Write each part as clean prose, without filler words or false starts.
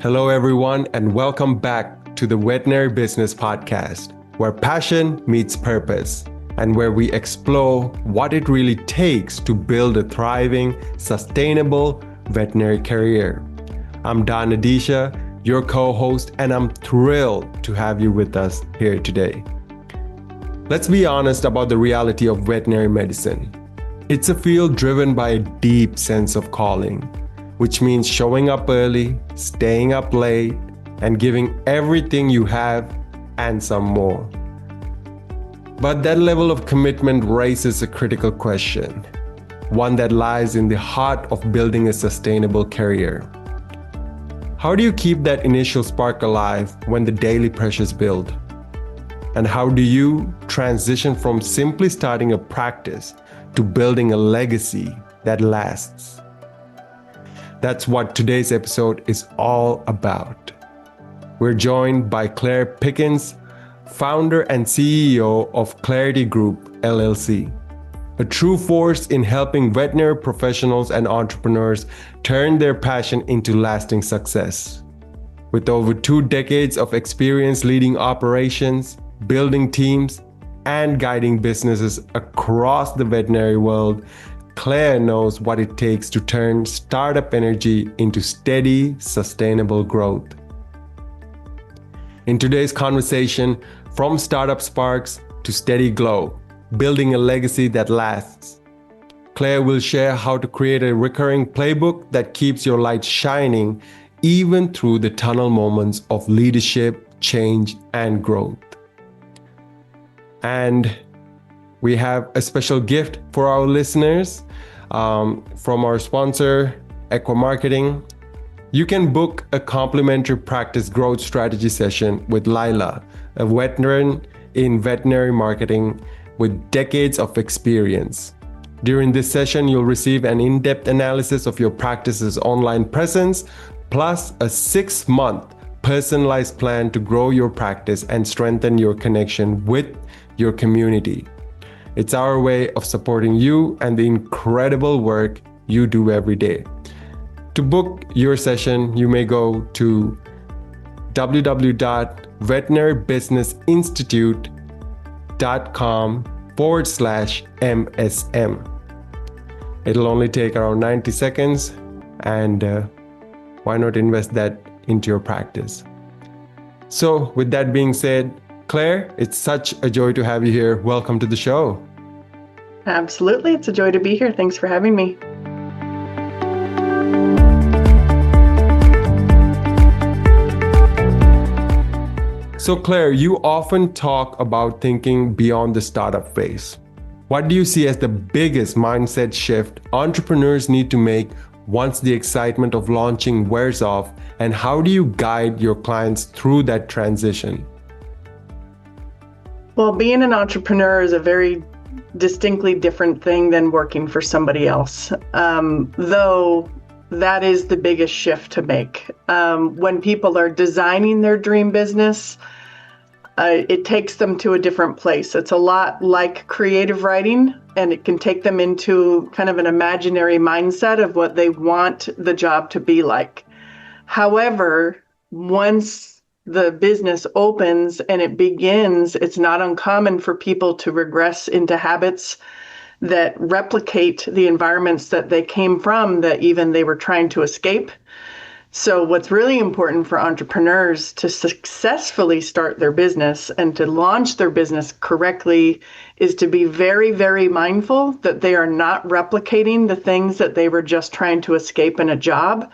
Hello, everyone, and welcome back to the Veterinary Business Podcast, where passion meets purpose and where we explore what it really takes to build a thriving, sustainable veterinary career. I'm Don Adisha, your co-host, and I'm thrilled to have you with us here today. Let's be honest about the reality of veterinary medicine. It's a field driven by a deep sense of calling, which means showing up early, staying up late, and giving everything you have and some more. But that level of commitment raises a critical question, one that lies in the heart of building a sustainable career. How do you keep that initial spark alive when the daily pressures build? And how do you transition from simply starting a practice to building a legacy that lasts? That's what today's episode is all about. We're joined by Pickens, founder and CEO of Claire-ity Group, LLC, a true force in helping veterinary professionals and entrepreneurs turn their passion into lasting success. With over 2 decades of experience leading operations, building teams, and guiding businesses across the veterinary world, Claire knows what it takes to turn startup energy into steady, sustainable growth. In today's conversation, from startup sparks to steady glow, building a legacy that lasts, Claire will share how to create a recurring playbook that keeps your light shining even through the tunnel moments of leadership, change, and growth. And we have a special gift for our listeners from our sponsor, Equa Marketing. You can book a complimentary practice growth strategy session with Lila, a veteran in veterinary marketing with decades of experience. During this session, you'll receive an in-depth analysis of your practice's online presence, plus a 6-month personalized plan to grow your practice and strengthen your connection with your community. It's our way of supporting you and the incredible work you do every day. To book your session, you may go to www.veterinarybusinessinstitute.com/MSM. It'll only take around 90 seconds, and why not invest that into your practice? So with that being said, Claire, it's such a joy to have you here. Welcome to the show. Absolutely. It's a joy to be here. Thanks for having me. So Claire, you often talk about thinking beyond the startup phase. What do you see as the biggest mindset shift entrepreneurs need to make once the excitement of launching wears off, and how do you guide your clients through that transition? Well, being an entrepreneur is a very distinctly different thing than working for somebody else, though that is the biggest shift to make. When people are designing their dream business, it takes them to a different place. It's a lot like creative writing, and it can take them into kind of an imaginary mindset of what they want the job to be like. However, once the business opens and it begins, it's not uncommon for people to regress into habits that replicate the environments that they came from, that even they were trying to escape. So what's really important for entrepreneurs to successfully start their business and to launch their business correctly is to be very, very mindful that they are not replicating the things that they were just trying to escape in a job,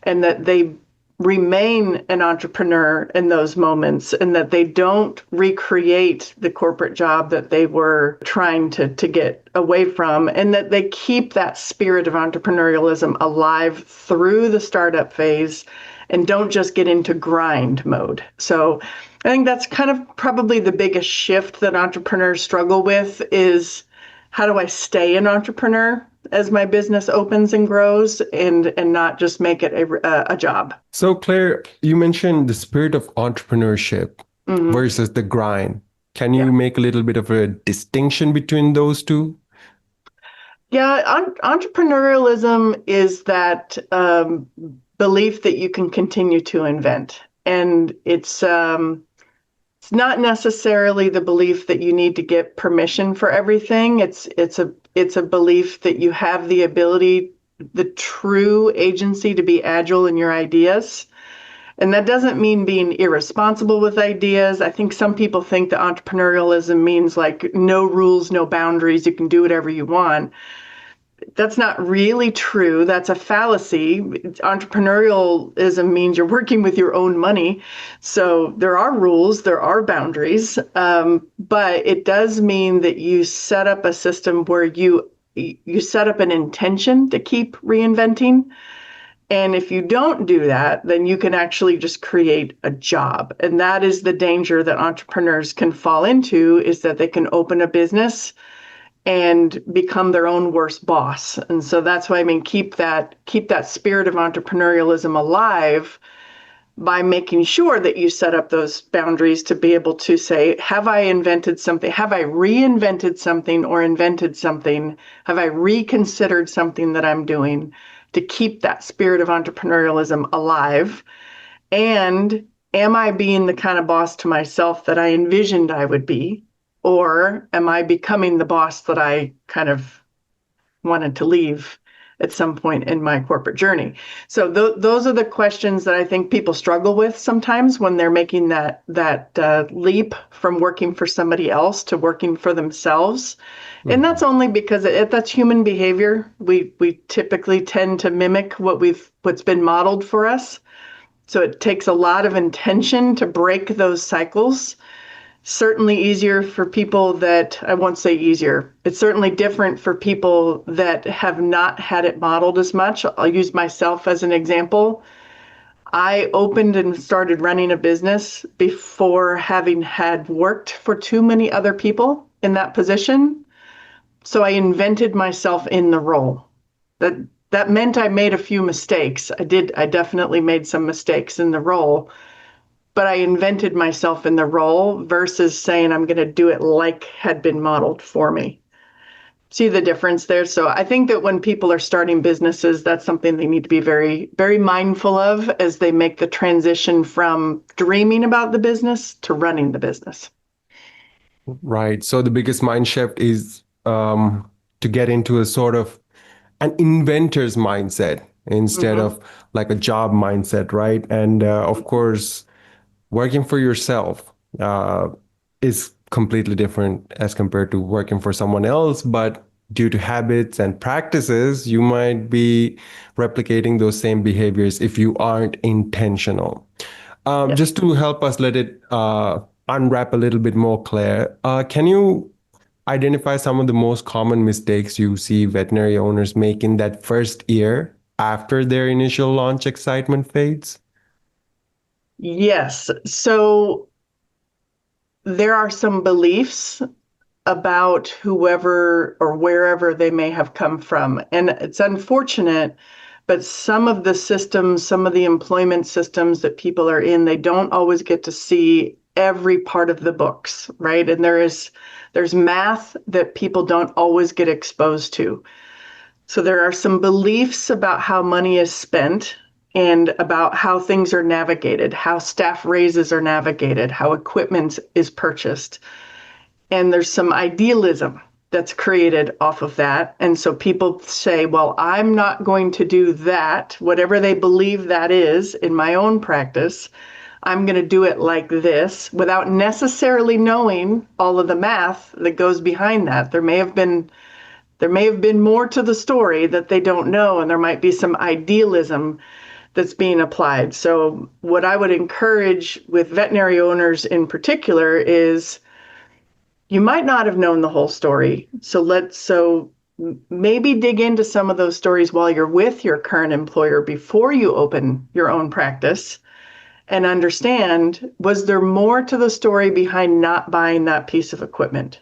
and that they remain an entrepreneur in those moments, and that they don't recreate the corporate job that they were trying to get away from, and that they keep that spirit of entrepreneurialism alive through the startup phase and don't just get into grind mode. So I think that's kind of probably the biggest shift that entrepreneurs struggle with is, how do I stay an entrepreneur as my business opens and grows, and not just make it a job? So Claire, you mentioned the spirit of entrepreneurship versus the grind. Can you make a little bit of a distinction between those two? Yeah, entrepreneurialism is that belief that you can continue to invent. And it's not necessarily the belief that you need to get permission for everything. It's a belief that you have the ability, the true agency to be agile in your ideas. And that doesn't mean being irresponsible with ideas. I think some people think that entrepreneurialism means like no rules, no boundaries, you can do whatever you want. That's not really true. That's a fallacy. Entrepreneurialism means you're working with your own money. So there are rules, there are boundaries, but it does mean that you set up a system where you set up an intention to keep reinventing. And if you don't do that, then you can actually just create a job. And that is the danger that entrepreneurs can fall into, is that they can open a business and become their own worst boss. And so that's why keep that spirit of entrepreneurialism alive by making sure that you set up those boundaries to be able to say, have I invented something? Have I reinvented something or invented something? Have I reconsidered something that I'm doing, to keep that spirit of entrepreneurialism alive? And am I being the kind of boss to myself that I envisioned I would be? Or am I becoming the boss that I kind of wanted to leave at some point in my corporate journey? So those are the questions that I think people struggle with sometimes when they're making that leap from working for somebody else to working for themselves. Mm-hmm. And that's only because that's human behavior. We typically tend to mimic what's been modeled for us. So it takes a lot of intention to break those cycles. Certainly easier for people that, I won't say easier, it's certainly different for people that have not had it modeled as much. I'll use myself as an example. I opened and started running a business before having had worked for too many other people in that position. So I invented myself in the role. That meant I made a few mistakes. I definitely made some mistakes in the role. But I invented myself in the role versus saying I'm going to do it like had been modeled for me. See the difference there? So I think that when people are starting businesses, that's something they need to be very, very mindful of as they make the transition from dreaming about the business to running the business. Right. So the biggest mind shift is to get into a sort of an inventor's mindset instead of like a job mindset, right? And of course, working for yourself is completely different as compared to working for someone else, but due to habits and practices, you might be replicating those same behaviors if you aren't intentional. Yes. Just to help us let it unwrap a little bit more, Claire, can you identify some of the most common mistakes you see veterinary owners make in that first year after their initial launch excitement fades? Yes. So there are some beliefs about whoever or wherever they may have come from. And it's unfortunate, but some of the systems, some of the employment systems that people are in, they don't always get to see every part of the books, right? And there's math that people don't always get exposed to. So there are some beliefs about how money is spent and about how things are navigated, how staff raises are navigated, how equipment is purchased. And there's some idealism that's created off of that. And so people say, well, I'm not going to do that, whatever they believe that is in my own practice. I'm going to do it like this without necessarily knowing all of the math that goes behind that. There may have been more to the story that they don't know, and there might be some idealism that's being applied. So what I would encourage with veterinary owners in particular is you might not have known the whole story. So maybe dig into some of those stories while you're with your current employer before you open your own practice and understand, was there more to the story behind not buying that piece of equipment?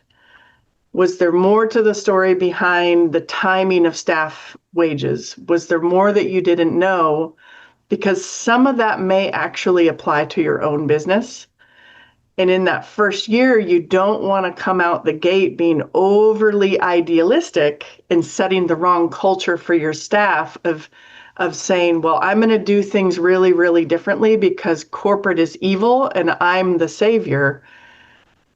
Was there more to the story behind the timing of staff wages? Was there more that you didn't know? Because some of that may actually apply to your own business. And in that first year, you don't want to come out the gate being overly idealistic and setting the wrong culture for your staff of of saying, well, I'm going to do things really, really differently because corporate is evil and I'm the savior.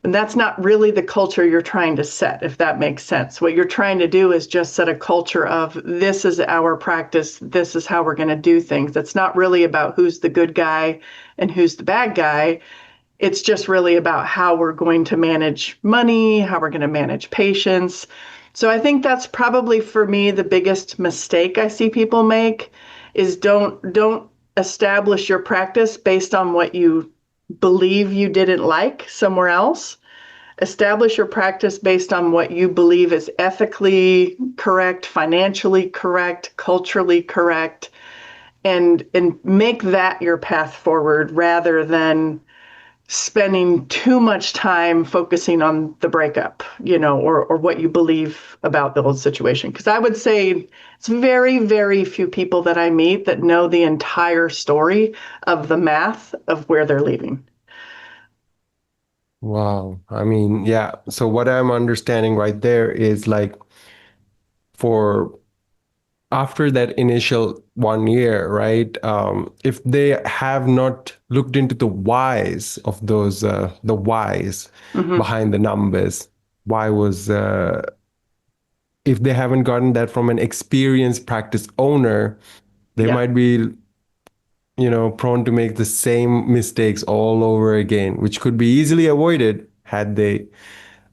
And that's not really the culture you're trying to set, if that makes sense. What you're trying to do is just set a culture of this is our practice, this is how we're going to do things. It's not really about who's the good guy and who's the bad guy. It's just really about how we're going to manage money, how we're going to manage patients. So I think that's probably for me the biggest mistake I see people make is don't establish your practice based on what you believe you didn't like somewhere else. Establish your practice based on what you believe is ethically correct, financially correct, culturally correct, and make that your path forward rather than spending too much time focusing on the breakup, or what you believe about the whole situation. Because I would say it's very, very few people that I meet that know the entire story of the math of where they're leaving. Wow. I mean, yeah. So what I'm understanding right there is like for after that initial 1 year, right? If they have not looked into the whys of those, the whys Mm-hmm. behind the numbers, why was, if they haven't gotten that from an experienced practice owner, they Yeah. might be, prone to make the same mistakes all over again, which could be easily avoided had they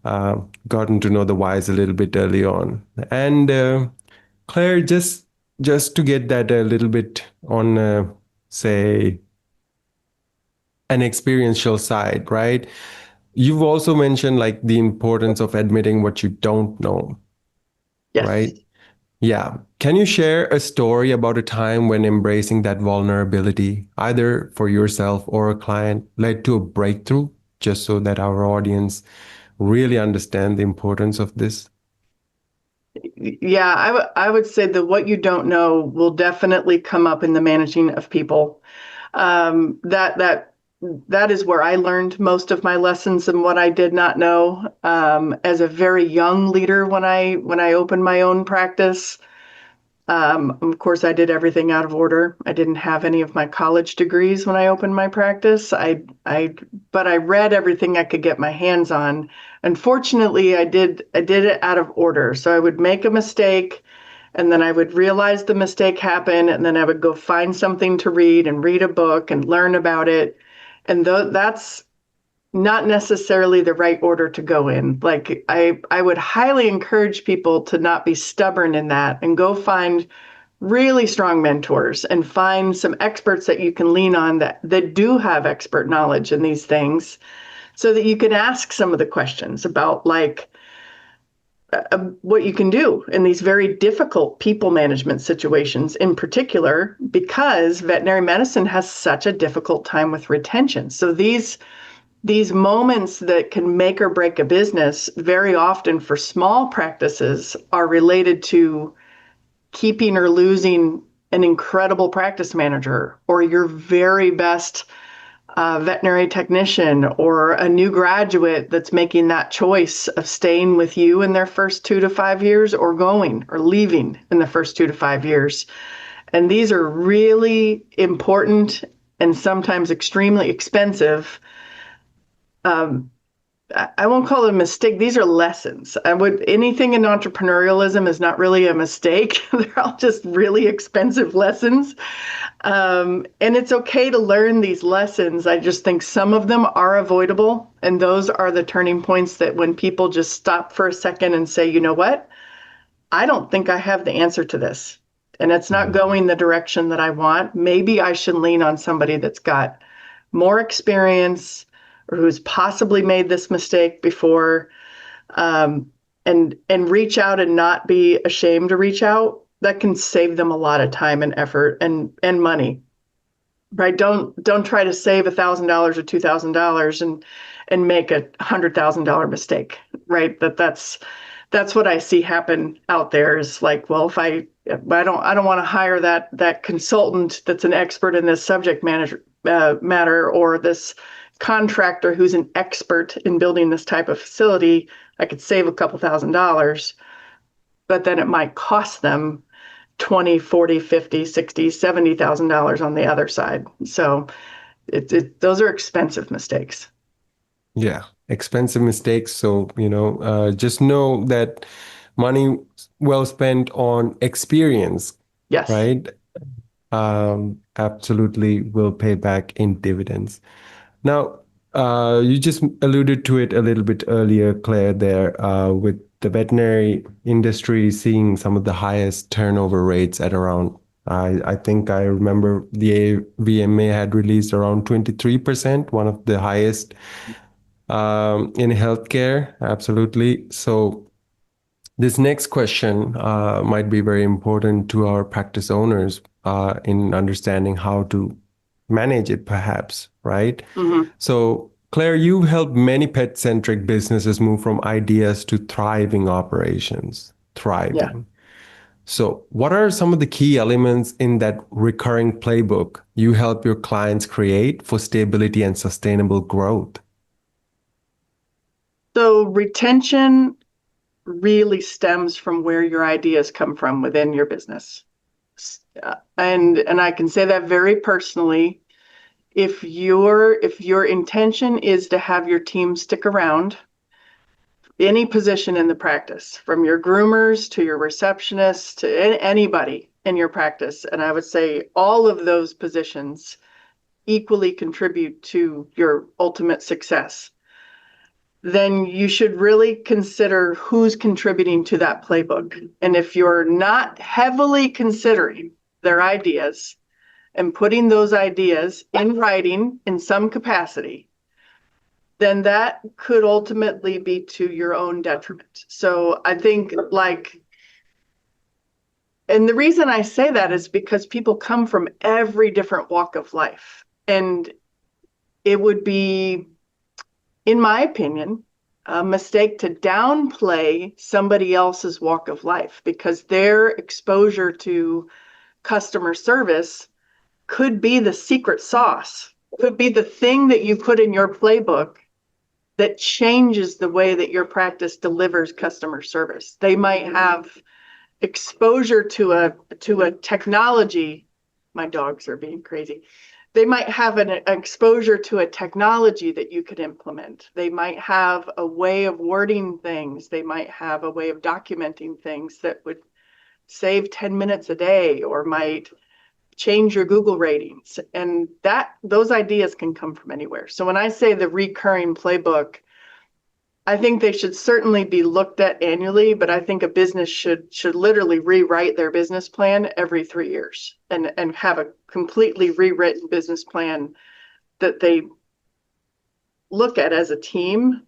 uh, gotten to know the whys a little bit early on. And Claire, just to get that a little bit on, say, an experiential side, right? You've also mentioned like the importance of admitting what you don't know, Yes. right? Yeah. Can you share a story about a time when embracing that vulnerability, either for yourself or a client, led to a breakthrough, just so that our audience really understand the importance of this? Yeah, I would say that what you don't know will definitely come up in the managing of people. That is where I learned most of my lessons and what I did not know. As a very young leader, when I opened my own practice, of course, I did everything out of order. I didn't have any of my college degrees when I opened my practice. But I read everything I could get my hands on. Unfortunately, I did it out of order. So I would make a mistake, and then I would realize the mistake happened, and then I would go find something to read and read a book and learn about it. And that's not necessarily the right order to go in. Like I would highly encourage people to not be stubborn in that and go find really strong mentors and find some experts that you can lean on that do have expert knowledge in these things so that you can ask some of the questions about like what you can do in these very difficult people management situations in particular, because veterinary medicine has such a difficult time with retention. So these moments that can make or break a business very often for small practices are related to keeping or losing an incredible practice manager or your very best veterinary technician or a new graduate that's making that choice of staying with you in their first 2 to 5 years or going or leaving in the first 2 to 5 years. And these are really important and sometimes extremely expensive. I won't call it a mistake. These are lessons. Anything in entrepreneurialism is not really a mistake. They're all just really expensive lessons. And it's okay to learn these lessons. I just think some of them are avoidable. And those are the turning points that when people just stop for a second and say, you know what? I don't think I have the answer to this. And it's not going the direction that I want. Maybe I should lean on somebody that's got more experience or who's possibly made this mistake before, and reach out and not be ashamed to reach out. That can save them a lot of time and effort and money. Right? Don't try to save $1,000 or $2,000 and make $100,000 mistake. Right? That's what I see happen out there. Is like, well, if I don't want to hire that consultant that's an expert in this subject matter, or this contractor who's an expert in building this type of facility. I could save a couple $1,000s, but then it might cost them 20, 40, 50, 60, $70,000 on the other side. So those are expensive mistakes. Yeah, expensive mistakes. So, just know that money well spent on experience, Yes. right? Absolutely will pay back in dividends. Now, you just alluded to it a little bit earlier, Claire, there, with the veterinary industry seeing some of the highest turnover rates at around, I think I remember the VMA had released around 23%, one of the highest in healthcare. Absolutely. So, this next question might be very important to our practice owners in understanding how to manage it, perhaps, right? Mm-hmm. So, Claire, you helped many pet-centric businesses move from ideas to thriving operations. Yeah. Thriving. So, what are some of the key elements in that recurring playbook you help your clients create for stability and sustainable growth? So retention really stems from where your ideas come from within your business. And I can say that very personally. If your intention is to have your team stick around, any position in the practice, from your groomers to your receptionists to anybody in your practice, and I would say all of those positions equally contribute to your ultimate success, then you should really consider who's contributing to that playbook. And if you're not heavily considering their ideas and putting those ideas in writing in some capacity, then that could ultimately be to your own detriment. So I think and the reason I say that is because people come from every different walk of life. And it would be, in my opinion, a mistake to downplay somebody else's walk of life, because their exposure to customer service could be the secret sauce, could be the thing that you put in your playbook that changes the way that your practice delivers customer service. They might have exposure to a technology. My dogs are being crazy. They might have an exposure to a technology that you could implement. They might have a way of wording things. They might have a way of documenting things that would save 10 minutes a day, or might change your Google ratings. And those ideas can come from anywhere. So when I say the recurring playbook, I think they should certainly be looked at annually, but I think a business should literally rewrite their business plan every 3 years and have a completely rewritten business plan that they look at as a team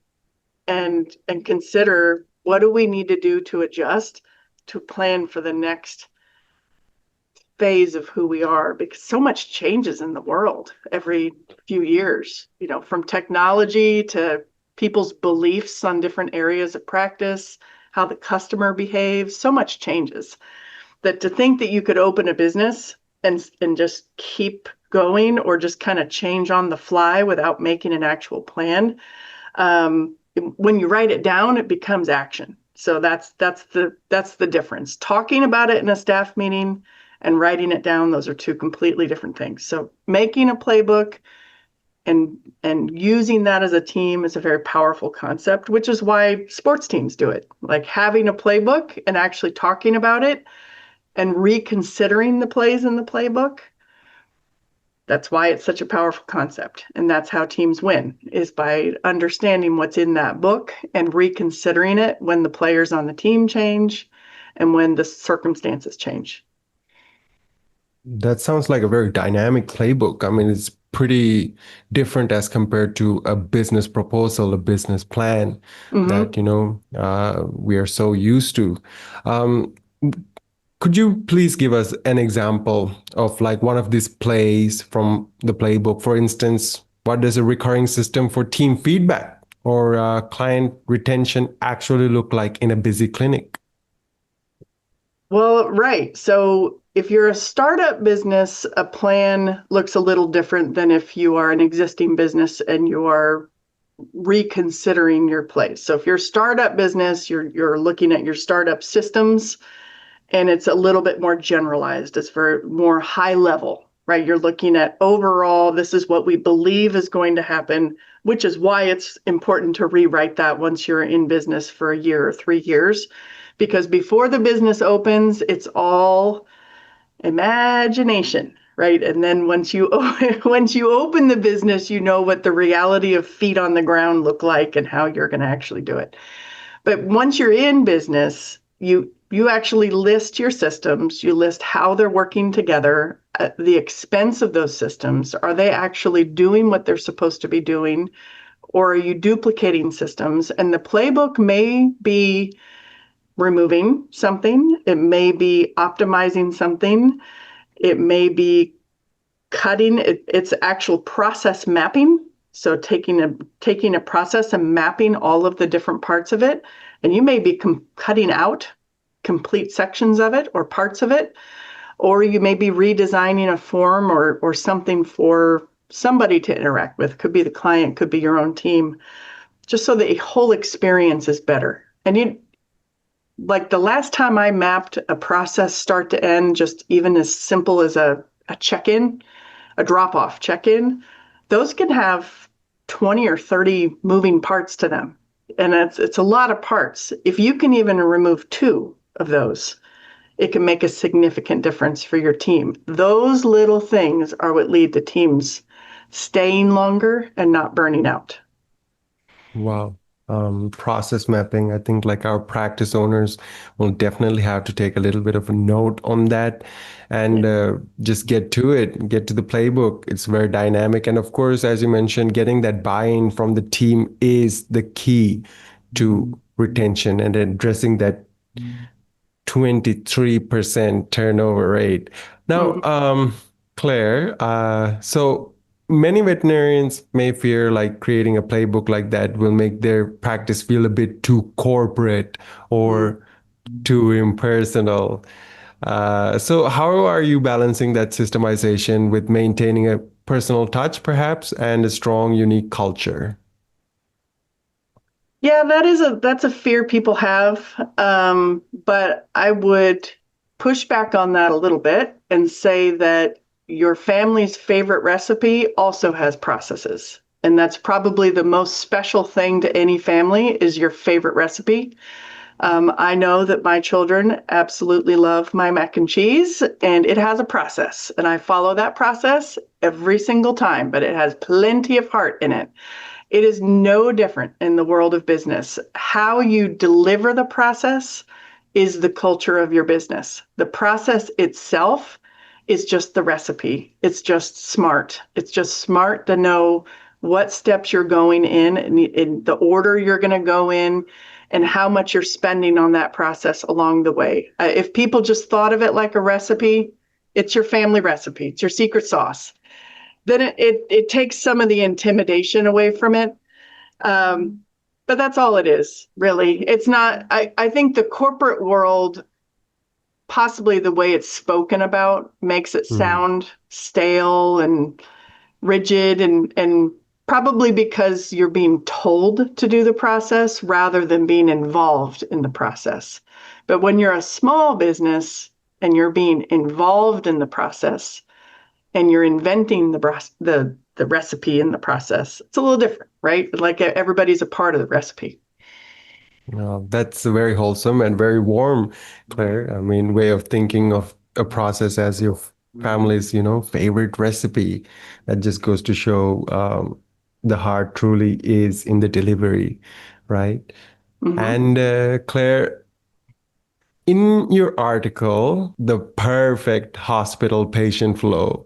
and consider, what do we need to do to adjust to plan for the next phase of who we are, because so much changes in the world every few years, from technology to people's beliefs on different areas of practice, how the customer behaves. So much changes that to think that you could open a business and just keep going, or just kind of change on the fly without making an actual plan, when you write it down, it becomes action. So that's the difference. Talking about it in a staff meeting and writing it down, those are two completely different things. So making a playbook and using that as a team is a very powerful concept, which is why sports teams do it. Like having a playbook and actually talking about it and reconsidering the plays in the playbook. That's why it's such a powerful concept. And that's how teams win, is by understanding what's in that book and reconsidering it when the players on the team change and when the circumstances change. That sounds like a very dynamic playbook. I mean, it's pretty different as compared to a business proposal, a business plan that, we are so used to. Could you please give us an example of like one of these plays from the playbook? For instance, what does a recurring system for team feedback or client retention actually look like in a busy clinic? Well, right. So if you're a startup business, a plan looks a little different than if you are an existing business and you are reconsidering your place. So if you're a startup business, you're looking at your startup systems and it's a little bit more generalized. It's for more high level, right? You're looking at overall, this is what we believe is going to happen, which is why it's important to rewrite that once you're in business for a year or 3 years, because before the business opens, it's all imagination, right? And then once you open the business, you know what the reality of feet on the ground look like and how you're going to actually do it. But once you're in business, you actually list your systems, you list how they're working together, the expense of those systems. Are they actually doing what they're supposed to be doing, or are you duplicating systems? And the playbook may be removing something, it may be optimizing something, it may be cutting its actual process mapping. So taking a process and mapping all of the different parts of it, and you may be cutting out complete sections of it or parts of it, or you may be redesigning a form or something for somebody to interact with. Could be the client, could be your own team, just so the whole experience is better. And like the last time I mapped a process start to end, just even as simple as a check-in, a drop-off check-in, those can have 20 or 30 moving parts to them. And it's a lot of parts. If you can even remove 2 of those, it can make a significant difference for your team. Those little things are what lead to teams staying longer and not burning out. Wow. Process mapping. I think like our practice owners will definitely have to take a little bit of a note on that and just get to it, get to the playbook. It's very dynamic. And of course, as you mentioned, getting that buy-in from the team is the key to retention and addressing that 23% turnover rate. Now, Claire, so many veterinarians may fear like creating a playbook like that will make their practice feel a bit too corporate or too impersonal. So how are you balancing that systemization with maintaining a personal touch, perhaps, and a strong, unique culture? Yeah, that's a fear people have, but I would push back on that a little bit and say that your family's favorite recipe also has processes, and that's probably the most special thing to any family is your favorite recipe. I know that my children absolutely love my mac and cheese, and it has a process, and I follow that process every single time, but it has plenty of heart in it. It is no different in the world of business. How you deliver the process is the culture of your business. The process itself is just the recipe. It's just smart. It's just smart to know what steps you're going in the order you're going to go in, and how much you're spending on that process along the way. If people just thought of it like a recipe, it's your family recipe. It's your secret sauce. Then it takes some of the intimidation away from it. But that's all it is, really. It's not, I think the corporate world, possibly the way it's spoken about, makes it sound stale and rigid, and probably because you're being told to do the process rather than being involved in the process. But when you're a small business and you're being involved in the process, and you're inventing the recipe in the process, it's a little different, right? Like everybody's a part of the recipe. That's very wholesome and very warm, Claire. I mean, way of thinking of a process as your family's, favorite recipe. That just goes to show the heart truly is in the delivery, right? And Claire, in your article, The Perfect Hospital Patient Flow,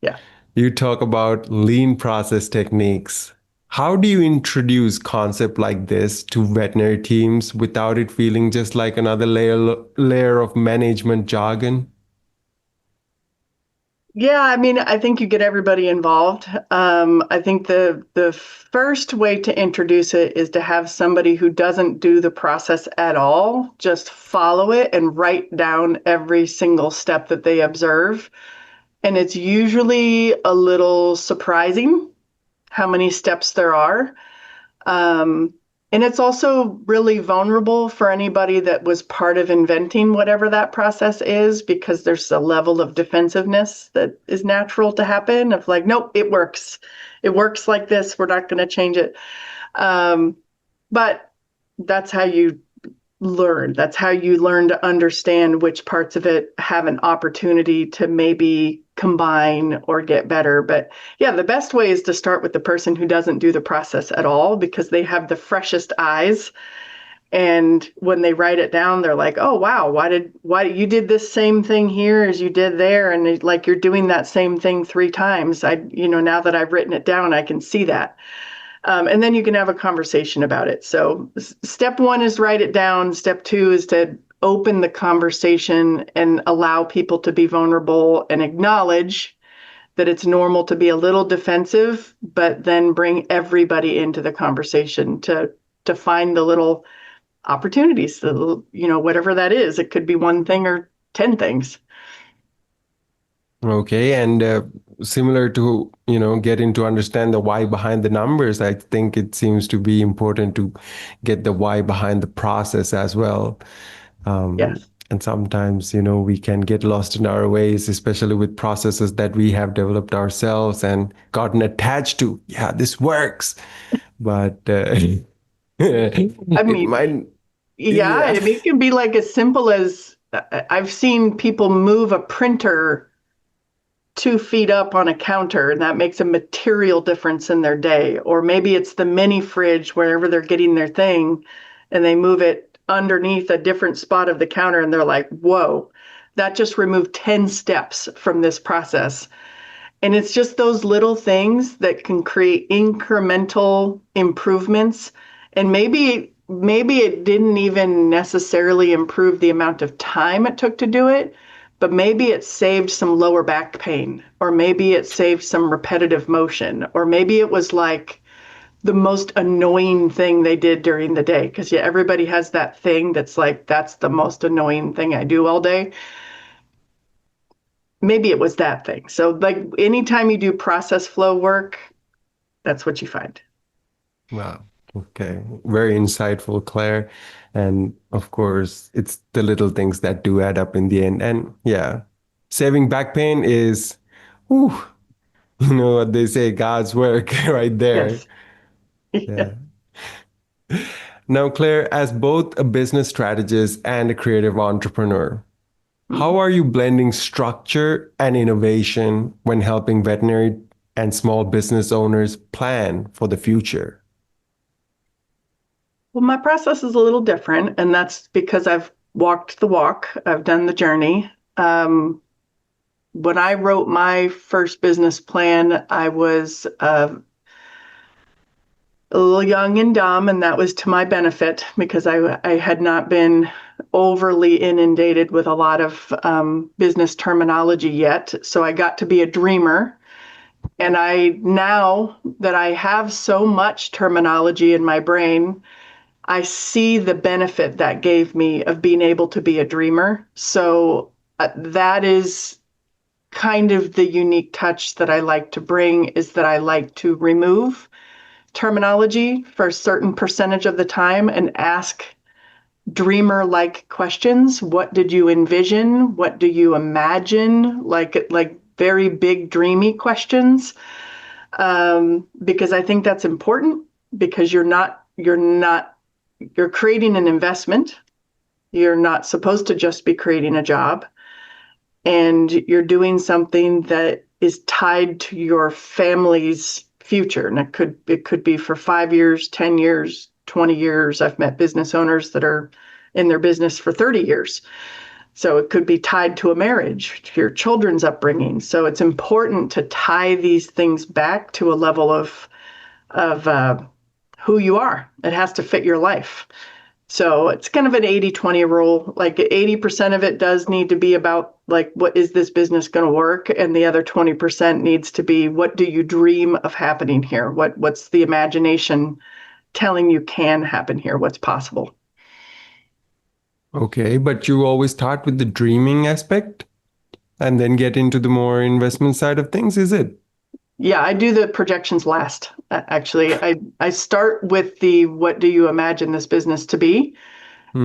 Yeah. you talk about lean process techniques. How do you introduce concept like this to veterinary teams without it feeling just like another layer of management jargon? Yeah, I mean, I think you get everybody involved. I think the first way to introduce it is to have somebody who doesn't do the process at all, just follow it and write down every single step that they observe. And it's usually a little surprising how many steps there are. And it's also really vulnerable for anybody that was part of inventing whatever that process is, because there's a level of defensiveness that is natural to happen of like, nope, it works. It works like this. We're not going to change it. But that's how you learn. That's how you learn to understand which parts of it have an opportunity to maybe combine or get better. But yeah, the best way is to start with the person who doesn't do the process at all, because they have the freshest eyes. And when they write it down, they're like, oh, wow, why you did this same thing here as you did there. And like, you're doing that same thing 3 times. Now that I've written it down, I can see that. And then you can have a conversation about it. So step 1 is write it down. Step 2 is to open the conversation and allow people to be vulnerable and acknowledge that it's normal to be a little defensive, but then bring everybody into the conversation to find the little opportunities, whatever that is. It could be 1 thing or 10 things. Okay, and similar to, getting to understand the why behind the numbers, I think it seems to be important to get the why behind the process as well. Yes. And sometimes, we can get lost in our ways, especially with processes that we have developed ourselves and gotten attached to. Yeah, this works. But I it mean, might, yeah, yeah. it can be like as simple as I've seen people move a printer 2 feet up on a counter, and that makes a material difference in their day. Or maybe it's the mini fridge wherever they're getting their thing, and they move it underneath a different spot of the counter, and they're like, whoa, that just removed 10 steps from this process. And it's just those little things that can create incremental improvements. And maybe it didn't even necessarily improve the amount of time it took to do it, but maybe it saved some lower back pain, or maybe it saved some repetitive motion, or maybe it was like the most annoying thing they did during the day. Because yeah, everybody has that thing that's like, that's the most annoying thing I do all day. Maybe it was that thing. So like anytime you do process flow work, that's what you find. Wow. Okay. Very insightful, Claire. And of course, it's the little things that do add up in the end. And yeah, saving back pain is, whew, what they say, God's work right there. Yes. Yeah. Yeah. Now, Claire, as both a business strategist and a creative entrepreneur, how are you blending structure and innovation when helping veterinary and small business owners plan for the future? Well, my process is a little different, and that's because I've walked the walk. I've done the journey. When I wrote my first business plan, I was a little young and dumb, and that was to my benefit because I had not been overly inundated with a lot of business terminology yet. So I got to be a dreamer. And now that I have so much terminology in my brain, I see the benefit that gave me of being able to be a dreamer. So that is kind of the unique touch that I like to bring, is that I like to remove terminology for a certain percentage of the time and ask dreamer-like questions. What did you envision? What do you imagine? Like very big, dreamy questions. Because I think that's important, because you're creating an investment. You're not supposed to just be creating a job, and you're doing something that is tied to your family's future. And it could be for 5 years, 10 years, 20 years. I've met business owners that are in their business for 30 years. So it could be tied to a marriage, to your children's upbringing. So it's important to tie these things back to a level of who you are. It has to fit your life. So it's kind of an 80-20 rule. Like 80% of it does need to be about like, what is this business going to work? And the other 20% needs to be, what do you dream of happening here? What's the imagination telling you can happen here? What's possible? Okay, but you always start with the dreaming aspect and then get into the more investment side of things, is it? Yeah, I do the projections last. Actually, I start with the what do you imagine this business to be?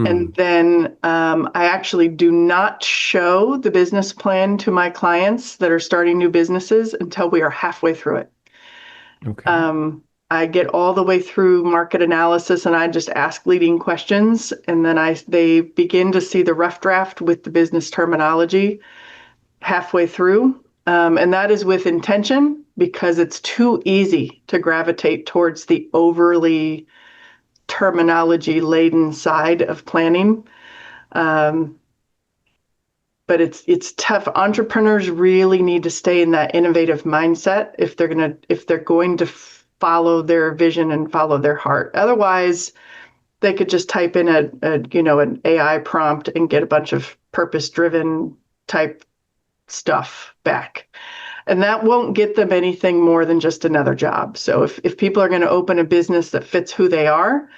And Hmm. then I actually do not show the business plan to my clients that are starting new businesses until we are halfway through it. Okay. Um, I get all the way through market analysis and I just ask leading questions. And then they begin to see the rough draft with the business terminology halfway through. And that is with intention because it's too easy to gravitate towards the overly terminology laden side of planning. Um, but it's tough. Entrepreneurs really need to stay in that innovative mindset if they're going to follow their vision and follow their heart. Otherwise, they could just type in an AI prompt and get a bunch of purpose driven type stuff back. And that won't get them anything more than just another job. So if people are going to open a business that fits who they are,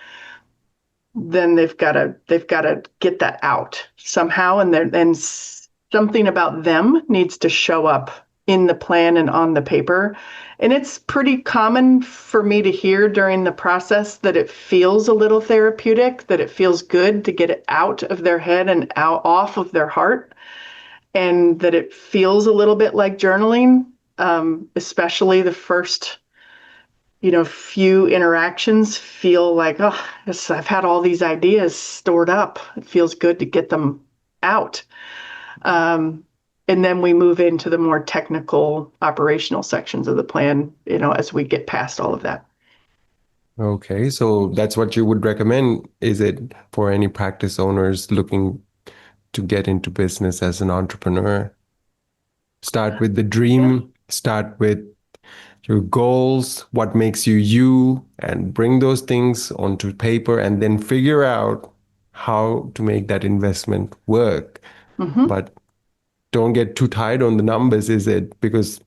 then they've got to get that out somehow, and something about them needs to show up in the plan and on the paper. And it's pretty common for me to hear during the process that it feels a little therapeutic, that it feels good to get it out of their head and out off of their heart, and that it feels a little bit like journaling, especially the first few interactions feel like, oh, yes, I've had all these ideas stored up. It feels good to get them out. Um, and then we move into the more technical operational sections of the plan, as we get past all of that. Okay, so that's what you would recommend, is it, for any practice owners looking to get into business as an entrepreneur? Start with the Yeah. dream, start with your goals, what makes you you, and bring those things onto paper and then figure out how to make that investment work. Mm-hmm. But don't get too tied on the numbers, is it? Because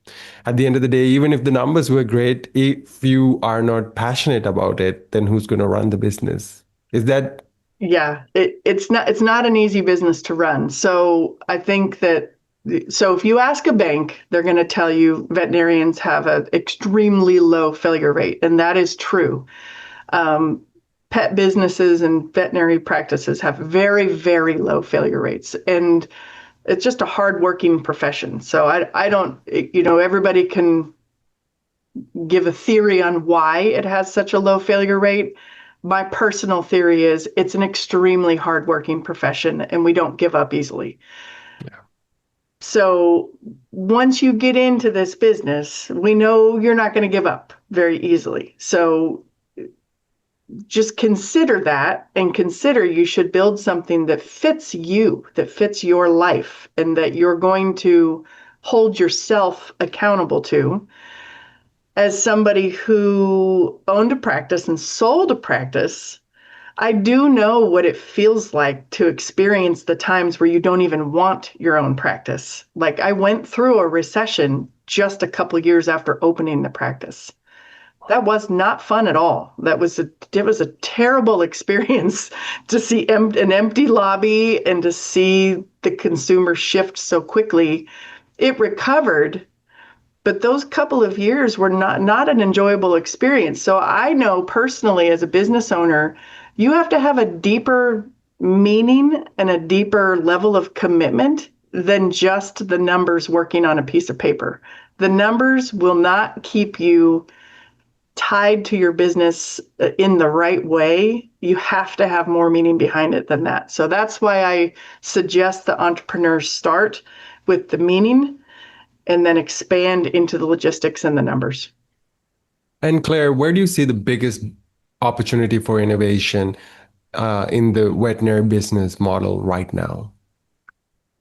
at the end of the day, even if the numbers were great, if you are not passionate about it, then who's going to run the business? Is that Yeah, it's not an easy business to run. So I think that if you ask a bank, they're going to tell you veterinarians have an extremely low failure rate, and that is true. Um, Pet businesses and veterinary practices have very, very low failure rates, and it's just a hardworking profession. So I don't, everybody can give a theory on why it has such a low failure rate. My personal theory is it's an extremely hardworking profession and we don't give up easily. So once you get into this business, we know you're not going to give up very easily. So just consider that, and consider you should build something that fits you, that fits your life, and that you're going to hold yourself accountable to. As somebody who owned a practice and sold a practice, I do know what it feels like to experience the times where you don't even want your own practice. Like, I went through a recession just a couple of years after opening the practice. That was not fun at all. It was a terrible experience to see an empty lobby and to see the consumer shift so quickly. It recovered, but those couple of years were not an enjoyable experience. So I know personally, as a business owner, you have to have a deeper meaning and a deeper level of commitment than just the numbers working on a piece of paper. The numbers will not keep you tied to your business in the right way. You have to have more meaning behind it than that. So that's why I suggest that entrepreneurs start with the meaning and then expand into the logistics and the numbers. And Claire, where do you see the biggest opportunity for innovation in the veterinary business model right now?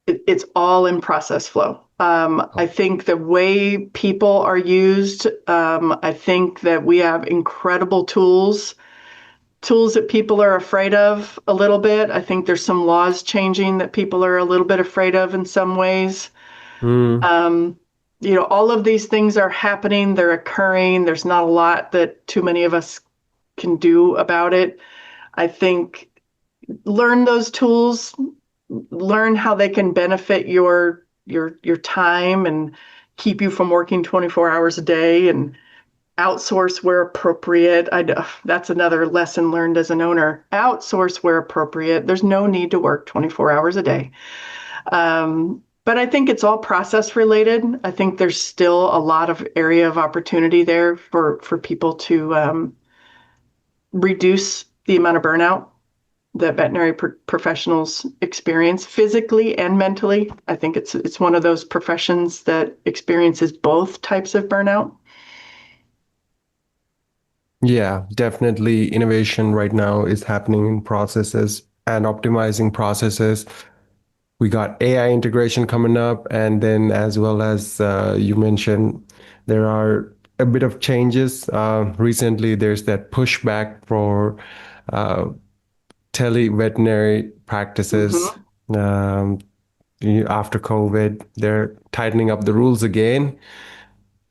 It's all in process flow. I Oh. think the way people are used, I think that we have incredible tools that people are afraid of a little bit. I think there's some laws changing that people are a little bit afraid of in some ways. Mm, Um, all of these things are happening, they're occurring. There's not a lot that too many of us can do about it. I think learn those tools, learn how they can benefit your time and keep you from working 24 hours a day and outsource where appropriate. That's another lesson learned as an owner. Outsource where appropriate. There's no need to work 24 hours a day. But I think it's all process related. I think there's still a lot of area of opportunity there for people to reduce the amount of burnout that veterinary professionals experience physically and mentally. I think it's one of those professions that experiences both types of burnout. Yeah, definitely. Innovation right now is happening in processes and optimizing processes. We got AI integration coming up, and then as well as you mentioned, there are a bit of changes. Recently, there's that pushback for tele-veterinary practices. Um, After COVID, they're tightening up the rules again.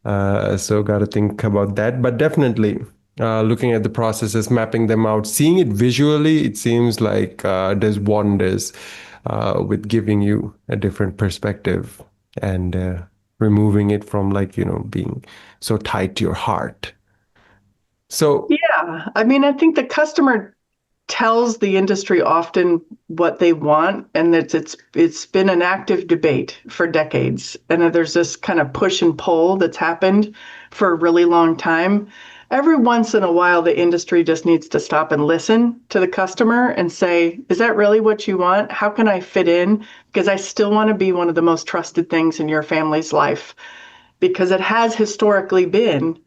So got to think about that. But definitely, looking at the processes, mapping them out, seeing it visually, it seems like does wonders with giving you a different perspective and removing it from being so tied to your heart. So Yeah, I mean, I think the customer tells the industry often what they want, and it's been an active debate for decades. And there's this kind of push and pull that's happened for a really long time. Every once in a while, the industry just needs to stop and listen to the customer and say, is that really what you want? How can I fit in? Because I still want to be one of the most trusted things in your family's life, because it has historically been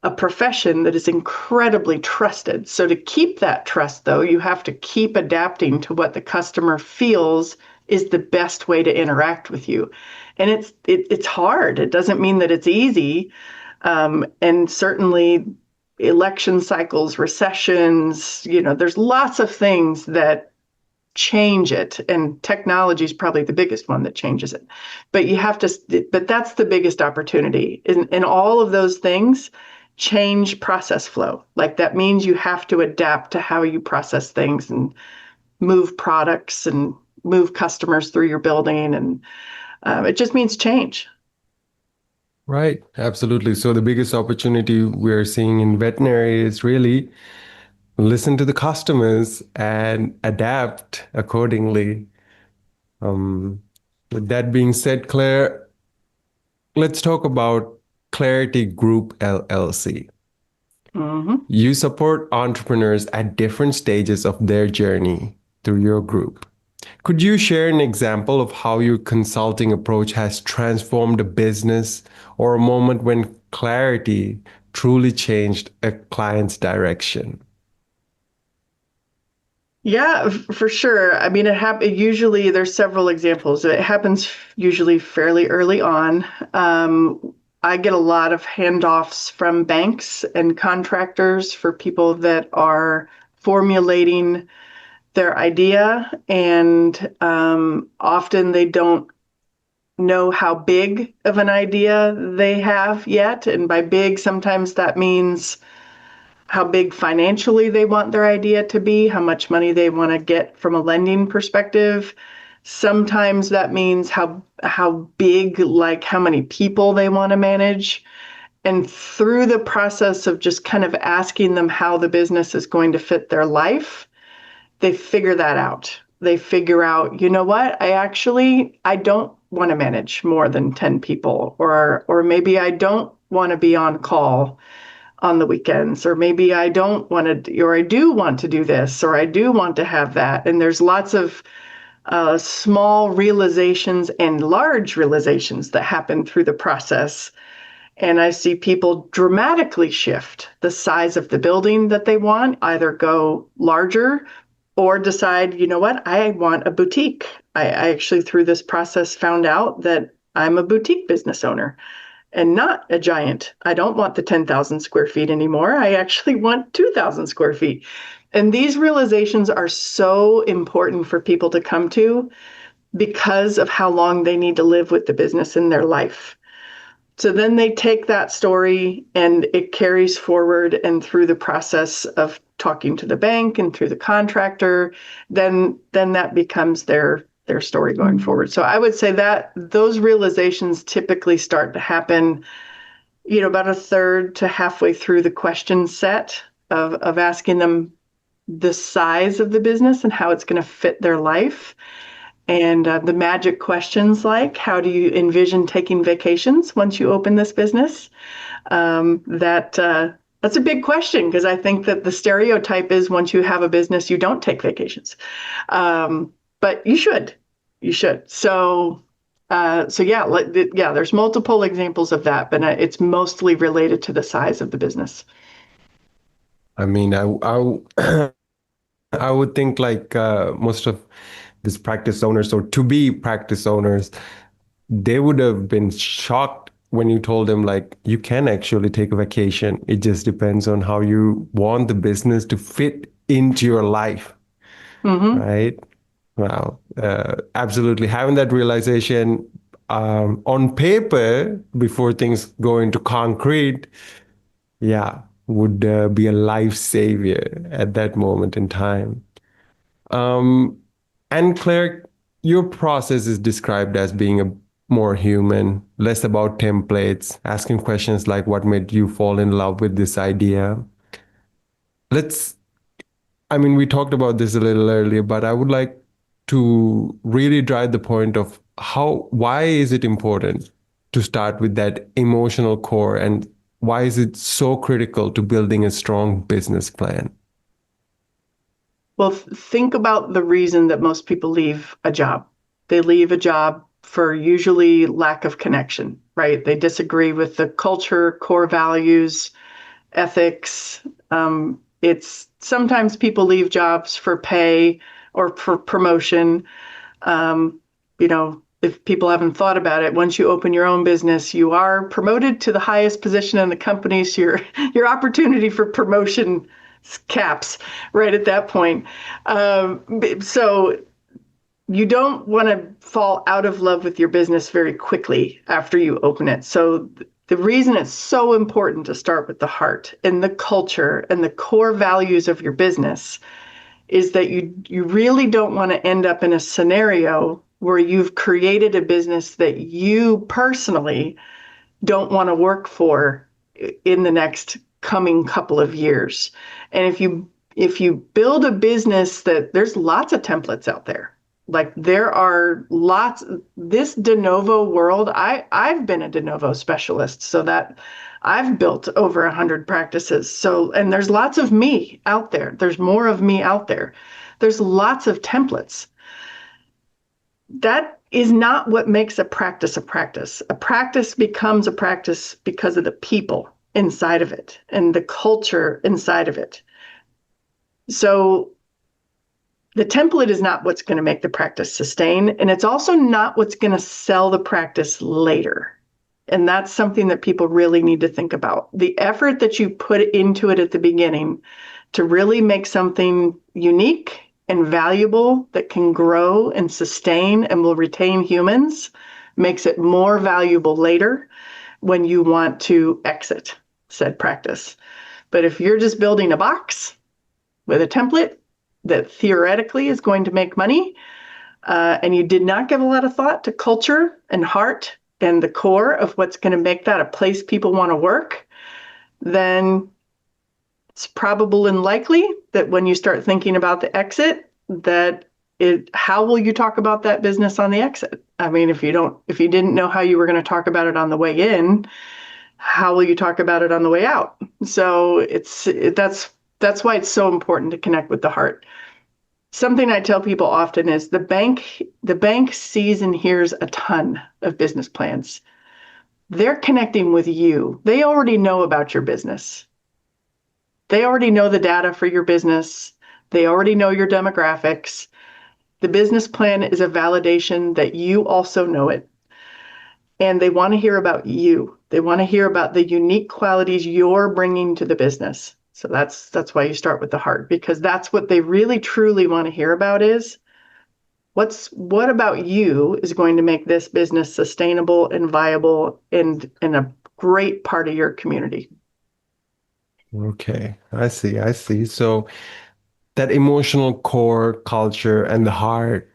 a profession that is incredibly trusted. So to keep that trust, though, you have to keep adapting to what the customer feels is the best way to interact with you. And it's hard. It doesn't mean that it's easy. And certainly election cycles, recessions, there's lots of things that change it. And technology is probably the biggest one that changes it. But that's the biggest opportunity. In all of those things, change process flow. Like that means you have to adapt to how you process things and move products and move customers through your building. And it just means change. right, absolutely. So the biggest opportunity we're seeing in veterinary is really listen to the customers and adapt accordingly. With that being said, Claire, let's talk about Claire-ity Group LLC. Mm-hmm. You support entrepreneurs at different stages of their journey through your group. Could you share an example of how your consulting approach has transformed a business or a moment when Claire-ity truly changed a client's direction? Yeah, for sure. I mean, usually there's several examples. It happens usually fairly early on. I get a lot of handoffs from banks and contractors for people that are formulating their idea, and often they don't know how big of an idea they have yet. And by big, sometimes that means how big financially they want their idea to be, how much money they want to get from a lending perspective. Sometimes that means how big, like how many people they want to manage. And through the process of just kind of asking them how the business is going to fit their life, they figure that out. They figure out, you know what, I don't want to manage more than 10 people, or maybe I don't want to be on call on the weekends, or maybe I don't want to, or I do want to do this, or I do want to have that. And there's lots of small realizations and large realizations that happen through the process. And I see people dramatically shift the size of the building that they want, either go larger or decide, you know what, I want a boutique. I actually, through this process, found out that I'm a boutique business owner and not a giant. I don't want the 10,000 square feet anymore. I actually want 2,000 square feet. And these realizations are so important for people to come to because of how long they need to live with the business in their life. So then they take that story and it carries forward, and through the process of talking to the bank and through the contractor, then that becomes their their story going forward. So I would say that those realizations typically start to happen, about a third to halfway through the question set of asking them the size of the business and how it's going to fit their life. And the magic questions like, how do you envision taking vacations once you open this business? That's a big question, because I think that the stereotype is once you have a business, you don't take vacations. But you should. You should. Yeah, there's multiple examples of that, but it's mostly related to the size of the business. I mean, I would think like most of these practice owners or to be practice owners, they would have been shocked when you told them like you can actually take a vacation. It just depends on how you want the business to fit into your life, right? Wow, absolutely. Having that realization on paper before things go into concrete, yeah, would be a life savior at that moment in time. Um, and Claire, your process is described as being a more human, less about templates, asking questions like what made you fall in love with this idea. Let's, I mean, we talked about this a little earlier, but I would like to really drive the point of why is it important to start with that emotional core, and why is it so critical to building a strong business plan? Well, think about the reason that most people leave a job. They leave a job for usually lack of connection, right? They disagree with the culture, core values, ethics. It's sometimes people leave jobs for pay or for promotion. If people haven't thought about it, once you open your own business, you are promoted to the highest position in the company. So your opportunity for promotion caps right at that point. So you don't want to fall out of love with your business very quickly after you open it. So the reason it's so important to start with the heart and the culture and the core values of your business is that you really don't want to end up in a scenario where you've created a business that you personally don't want to work for in the next coming couple of years. And if you build a business that there's lots of templates out there, like there are lots, this de novo world, I've been a de novo specialist, so that I've built over 100 practices. So, and there's lots of me out there. There's more of me out there. There's lots of templates. That is not what makes a practice a practice. A practice becomes a practice because of the people inside of it and the culture inside of it. So the template is not what's going to make the practice sustain, and it's also not what's going to sell the practice later. And that's something that people really need to think about. The effort that you put into it at the beginning to really make something unique and valuable that can grow and sustain and will retain humans makes it more valuable later when you want to exit said practice. But if you're just building a box with a template that theoretically is going to make money, and you did not give a lot of thought to culture and heart and the core of what's going to make that a place people want to work, then it's probable and likely that when you start thinking about the exit, how will you talk about that business on the exit? I mean, if you didn't know how you were going to talk about it on the way in, how will you talk about it on the way out? So that's why it's so important to connect with the heart. Something I tell people often is the bank sees and hears a ton of business plans. They're connecting with you. They already know about your business. They already know the data for your business. They already know your demographics. The business plan is a validation that you also know it. And they want to hear about you. They want to hear about the unique qualities you're bringing to the business. So that's why you start with the heart, because that's what they really truly want to hear about is what about you is going to make this business sustainable and viable and a great part of your community. Okay, I see. I see. So that emotional core, culture, and the heart,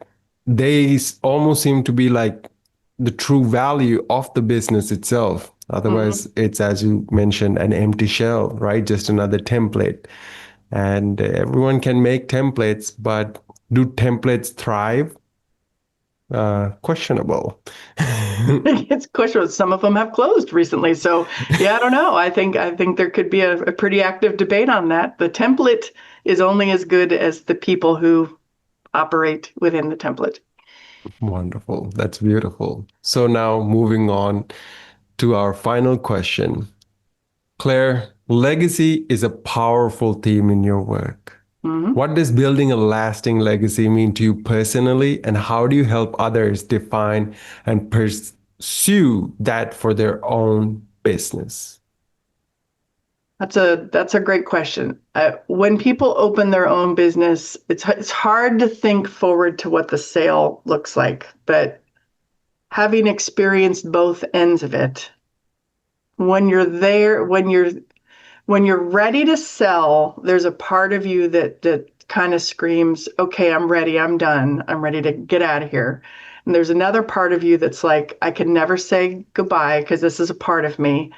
almost seem to be like the true value of the business itself. Mhm. Otherwise, it's, as you mentioned, an empty shell, right? Just another template. And everyone can make templates, but do templates thrive? Questionable. It's questionable. Some of them have closed recently. So yeah, I don't know. I think there could be a pretty active debate on that. The template is only as good as the people who operate within the template. Wonderful. That's beautiful. So now moving on to our final question. Claire, legacy is a powerful theme in your work. Mhm. What does building a lasting legacy mean to you personally, and how do you help others define and pursue that for their own business? That's a great question. When people open their own business, it's hard to think forward to what the sale looks like, but having experienced both ends of it, when you're there, when you're ready to sell, there's a part of you that kind of screams, "Okay, I'm ready. I'm done. I'm ready to get out of here." And there's another part of you that's like, "I can never say goodbye because this is a part of me,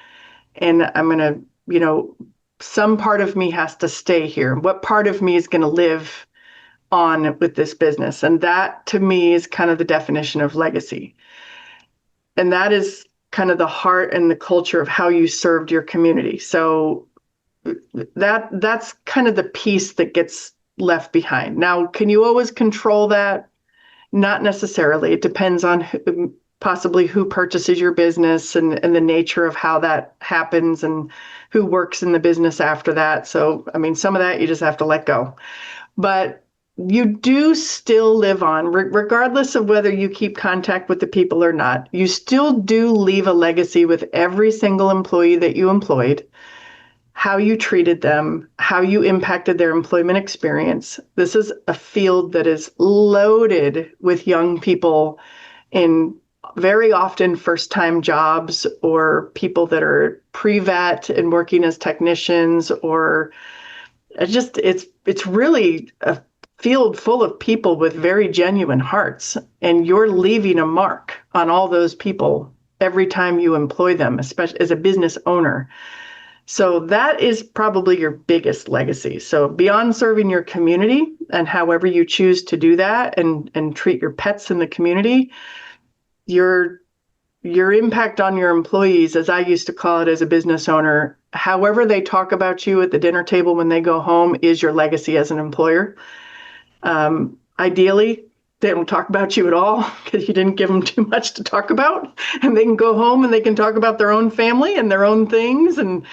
and I'm gonna, you know, some part of me has to stay here. What part of me is going to live on with this business?" And that to me is kind of the definition of legacy. And that is kind of the heart and the culture of how you served your community. So that's kind of the piece that gets left behind. Now, can you always control that? Not necessarily. It depends on possibly who purchases your business and the nature of how that happens and who works in the business after that. So, I mean, some of that you just have to let go. But you do still live on, regardless of whether you keep contact with the people or not. You still do leave a legacy with every single employee that you employed, how you treated them, how you impacted their employment experience. This is a field that is loaded with young people in very often first-time jobs, or people that are pre-vet and working as technicians, or it's really a field full of people with very genuine hearts, and you're leaving a mark on all those people every time you employ them, especially as a business owner. So that is probably your biggest legacy. So beyond serving your community and however you choose to do that, and treat your pets in the community, your impact on your employees, as I used to call it as a business owner, however they talk about you at the dinner table when they go home, is your legacy as an employer. Ideally, they don't talk about you at all because you didn't give them too much to talk about, and they can go home and they can talk about their own family and their own things, and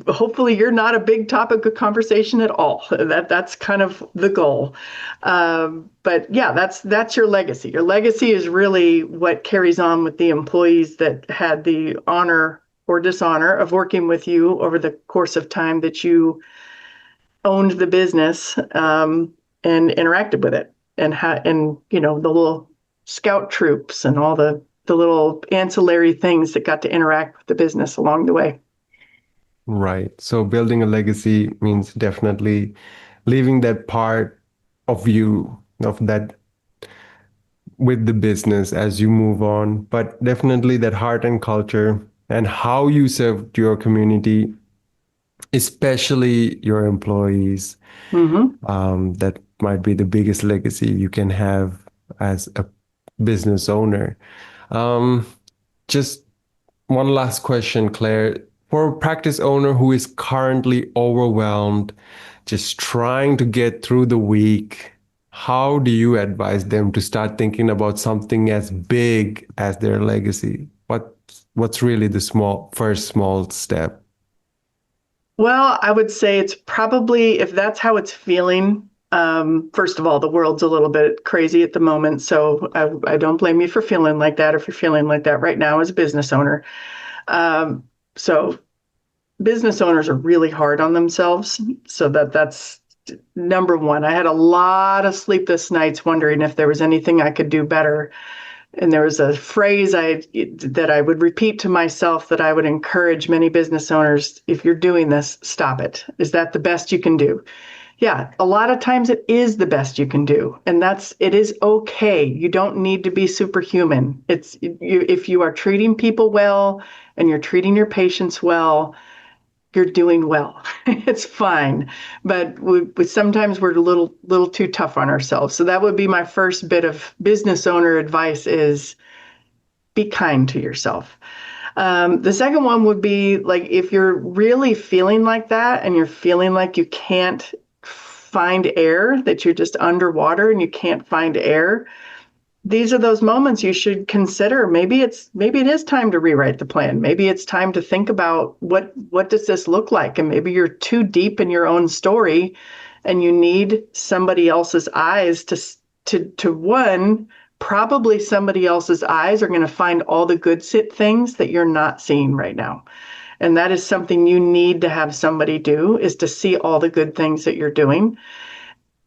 hopefully you're not a big topic of conversation at all. That's kind of the goal. But yeah, that's your legacy. Your legacy is really what carries on with the employees that had the honor or dishonor of working with you over the course of time that you owned the business, and interacted with it, and the little scout troops and all the little ancillary things that got to interact with the business along the way. Right. So building a legacy means definitely leaving that part of you, of that with the business as you move on, but definitely that heart and culture and how you served your community, especially your employees. Mm-hmm. That might be the biggest legacy you can have as a business owner. Um, just one last question, Claire. For a practice owner who is currently overwhelmed, just trying to get through the week, how do you advise them to start thinking about something as big as their legacy? What's really the first small step? Well, I would say it's probably, if that's how it's feeling, first of all, the world's a little bit crazy at the moment. So I don't blame you for feeling like that, if you're feeling like that right now as a business owner. So business owners are really hard on themselves. So that's number one. I had a lot of sleepless nights wondering if there was anything I could do better. And there was a phrase that I would repeat to myself, that I would encourage many business owners: if you're doing this, stop it. Is that the best you can do? Yeah, a lot of times it is the best you can do, and it is okay. You don't need to be superhuman. If you are treating people well and you're treating your patients well, you're doing well. It's fine. But sometimes we're a little too tough on ourselves. So that would be my first bit of business owner advice is be kind to yourself. The second one would be like, if you're really feeling like that and you're feeling like you can't find air, that you're just underwater and you can't find air, these are those moments you should consider. Maybe it is time to rewrite the plan. Maybe it's time to think about what does this look like? And maybe you're too deep in your own story and you need somebody else's eyes to one, probably somebody else's eyes are going to find all the good things that you're not seeing right now. And that is something you need to have somebody do, is to see all the good things that you're doing.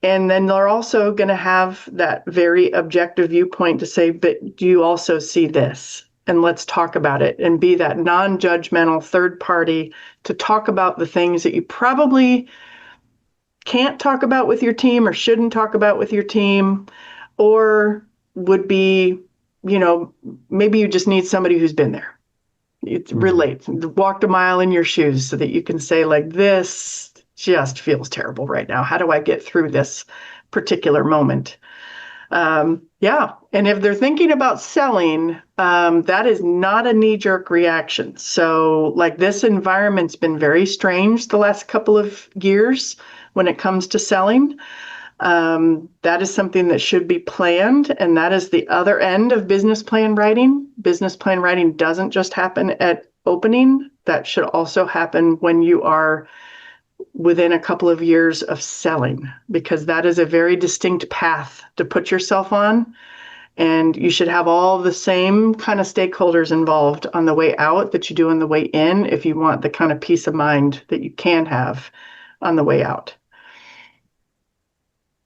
And then they're also going to have that very objective viewpoint to say, but do you also see this? And let's talk about it, and be that non-judgmental third party to talk about the things that you probably can't talk about with your team or shouldn't talk about with your team, or would be, maybe you just need somebody who's been there. It relates, walked a mile in your shoes so that you can say, like, this just feels terrible right now. How do I get through this particular moment? Yeah. And if they're thinking about selling, that is not a knee-jerk reaction. So like, this environment's been very strange the last couple of years when it comes to selling. That is something that should be planned. And that is the other end of business plan writing. Business plan writing doesn't just happen at opening. That should also happen when you are within a couple of years of selling, because that is a very distinct path to put yourself on. And you should have all the same kind of stakeholders involved on the way out that you do on the way in, if you want the kind of peace of mind that you can have on the way out.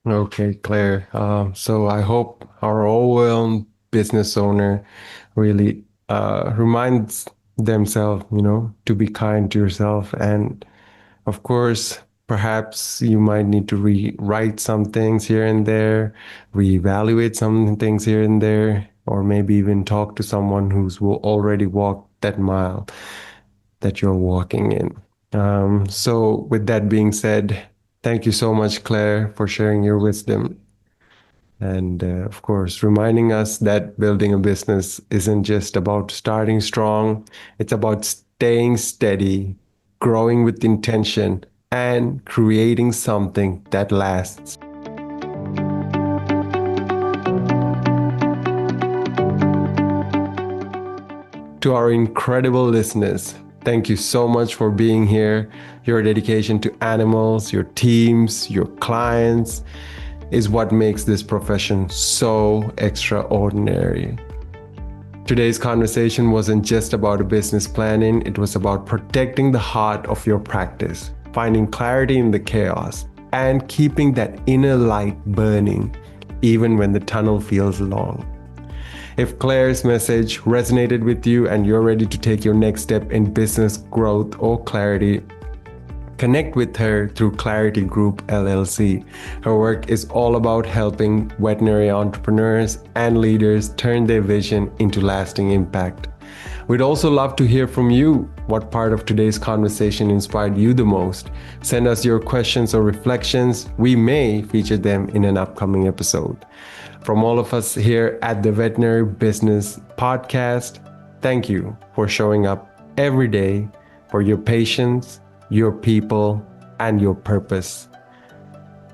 Okay, Claire. So I hope our overwhelmed business owner really reminds themselves, to be kind to yourself. And of course, perhaps you might need to rewrite some things here and there, reevaluate some things here and there, or maybe even talk to someone who's already walked that mile that you're walking in. So with that being said, thank you so much, Claire, for sharing your wisdom. And of course, reminding us that building a business isn't just about starting strong, it's about staying steady, growing with intention, and creating something that lasts. To our incredible listeners, thank you so much for being here. Your dedication to animals, your teams, your clients is what makes this profession so extraordinary. Today's conversation wasn't just about business planning, it was about protecting the heart of your practice, finding clarity in the chaos, and keeping that inner light burning, even when the tunnel feels long. If Claire's message resonated with you and you're ready to take your next step in business growth or clarity, connect with her through Claire-ity Group LLC. Her work is all about helping veterinary entrepreneurs and leaders turn their vision into lasting impact. We'd also love to hear from you. What part of today's conversation inspired you the most? Send us your questions or reflections. We may feature them in an upcoming episode. From all of us here at the Veterinary Business Podcast, thank you for showing up every day, for your patience, your people, and your purpose.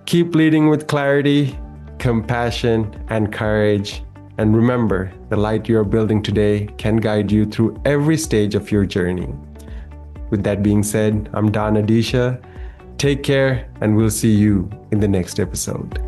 Keep leading with clarity, compassion, and courage. And remember, the light you are building today can guide you through every stage of your journey. With that being said, I'm Don Adisha. Take care, and we'll see you in the next episode.